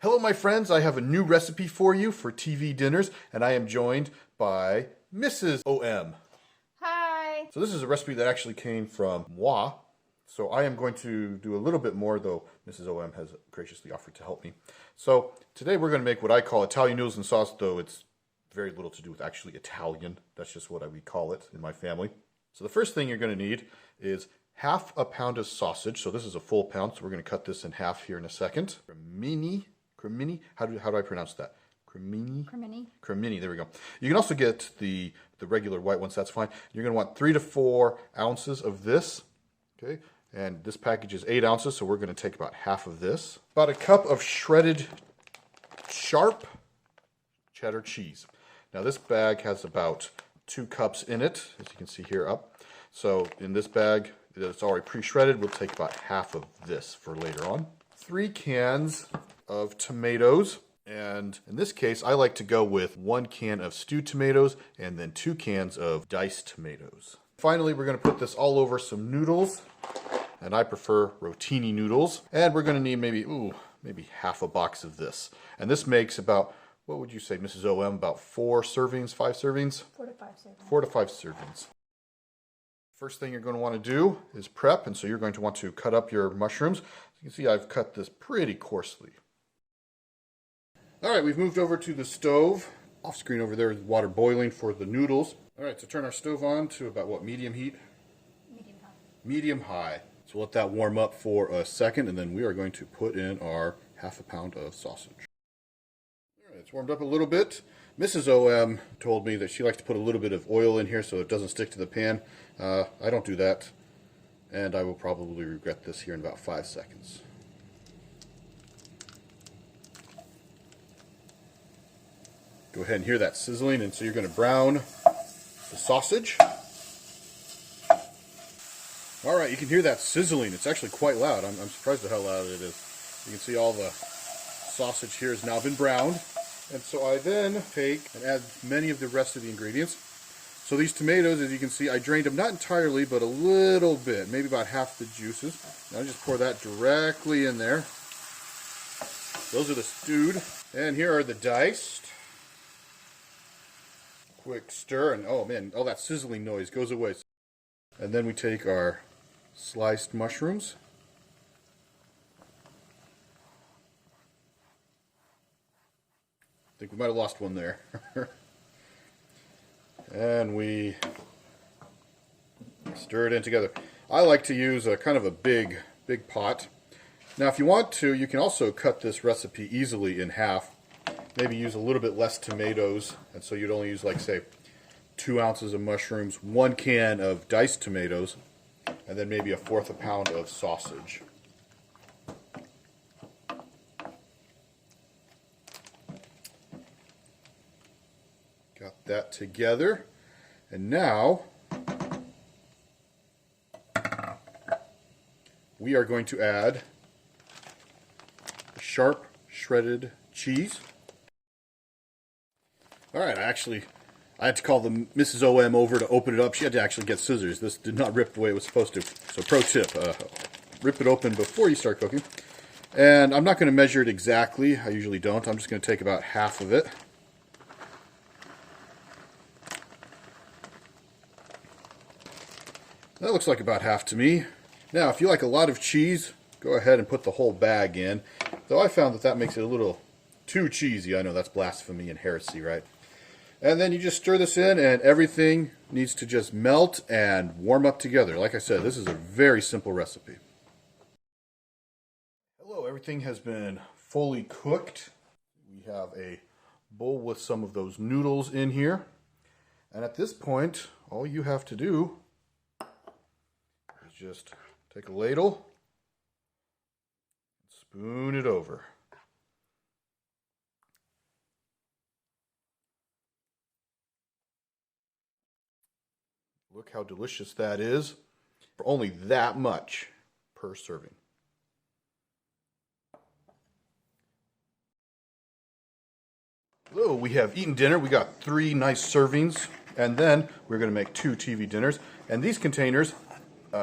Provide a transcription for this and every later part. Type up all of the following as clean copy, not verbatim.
Hello my friends, I have a new recipe for you for TV dinners, and I am joined by Mrs. OM. Hi! So this is a recipe that actually came from moi. So I am going to do a little bit more, though Mrs. OM has graciously offered to help me. So today we're going to make what I call Italian noodles and sauce, though it's very little to do with actually Italian. That's just what we call it in my family. So the first thing you're going to need is half a pound of sausage. So this is a full pound, so we're going to cut this in half here in a second. Cremini. How do I pronounce that? Cremini? Cremini, there we go. You can also get the regular white ones, that's fine. You're going to want 3 to 4 ounces of this, okay? And this package is 8 ounces, so we're going to take about half of this. About a cup of shredded sharp cheddar cheese. Now this bag has about 2 cups in it, as you can see here up. So in this bag that's already pre-shredded, we'll take about half of this for later on. 3 cans of tomatoes, and in this case I like to go with 1 can of stewed tomatoes and then 2 cans of diced tomatoes. Finally, we're going to put this all over some noodles, and I prefer rotini noodles, and we're going to need maybe half a box of this, and this makes about, what would you say, Mrs. OM, about 4 servings, 5 servings? 4 to 5 servings. 4 to 5 servings. First thing you're going to want to do is prep, and so you're going to want to cut up your mushrooms. You can see I've cut this pretty coarsely. Alright, we've moved over to the stove. Off screen over there is water boiling for the noodles. Alright, so turn our stove on to about what, medium heat? Medium high. Medium high. So let that warm up for a second, and then we are going to put in our half a pound of sausage. Alright, it's warmed up a little bit. Mrs. OM told me that she likes to put a little bit of oil in here so it doesn't stick to the pan. I don't do that, and I will probably regret this here in about 5 seconds. Go ahead and hear that sizzling, and so you're going to brown the sausage. Alright, you can hear that sizzling. It's actually quite loud. I'm surprised at how loud it is. You can see all the sausage here has now been browned. And so I then take and add many of the rest of the ingredients. So these tomatoes, as you can see, I drained them not entirely, but a little bit, maybe about half the juices. Now I just pour that directly in there. Those are the stewed. And here are the diced. Quick stir, and oh man, all that sizzling noise goes away. And then we take our sliced mushrooms. I think we might have lost one there. And we stir it in together. I like to use a kind of a big pot. Now if you want to, you can also cut this recipe easily in half. Maybe use a little bit less tomatoes, and so you'd only use, like, say, 2 ounces of mushrooms, 1 can of diced tomatoes, and then maybe 1/4 a pound of sausage. Got that together, and now we are going to add the sharp shredded cheese. Alright, I had to call the Mrs. OM over to open it up. She had to actually get scissors. This did not rip the way it was supposed to. So pro tip, rip it open before you start cooking. And I'm not going to measure it exactly. I usually don't. I'm just going to take about half of it. That looks like about half to me. Now, if you like a lot of cheese, go ahead and put the whole bag in. Though I found that makes it a little too cheesy. I know that's blasphemy and heresy, right? And then you just stir this in, and everything needs to just melt and warm up together. Like I said, this is a very simple recipe. Hello, everything has been fully cooked. We have a bowl with some of those noodles in here. And at this point, all you have to do is just take a ladle, spoon it over. Look how delicious that is for only that much per serving. Hello, we have eaten dinner. We got 3 nice servings, and then we're going to make 2 TV dinners. And these containers,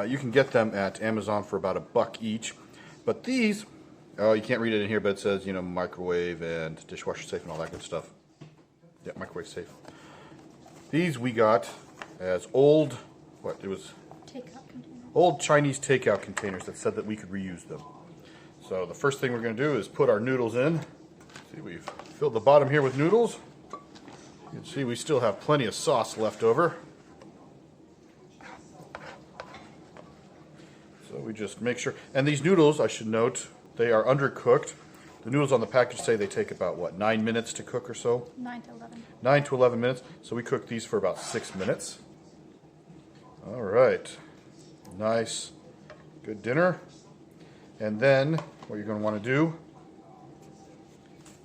you can get them at Amazon for about $1 each. But these Oh, you can't read it in here, but it says, you know, microwave and dishwasher safe and all that good stuff. Yeah, microwave safe. These we got as old, Takeout container. old Chinese takeout containers that said that we could reuse them. So the first thing we're going to do is put our noodles in. See, we've filled the bottom here with noodles. You can see we still have plenty of sauce left over. So we just make sure, and these noodles, I should note, they are undercooked. The noodles on the package say they take about, what, 9 minutes to cook or so? 9 to 11. 9 to 11 minutes. So we cook these for about 6 minutes. All right. Nice, good dinner. And then what you're going to want to do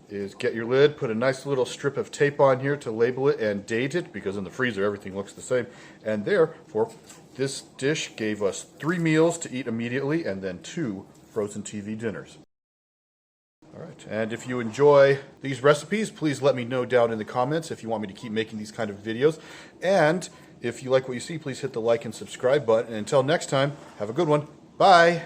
is get your lid, put a nice little strip of tape on here to label it and date it, because in the freezer everything looks the same. And therefore, this dish gave us 3 meals to eat immediately and then 2 frozen TV dinners. All right, and if you enjoy these recipes, please let me know down in the comments if you want me to keep making these kind of videos. And if you like what you see, please hit the like and subscribe button. And until next time, have a good one. Bye.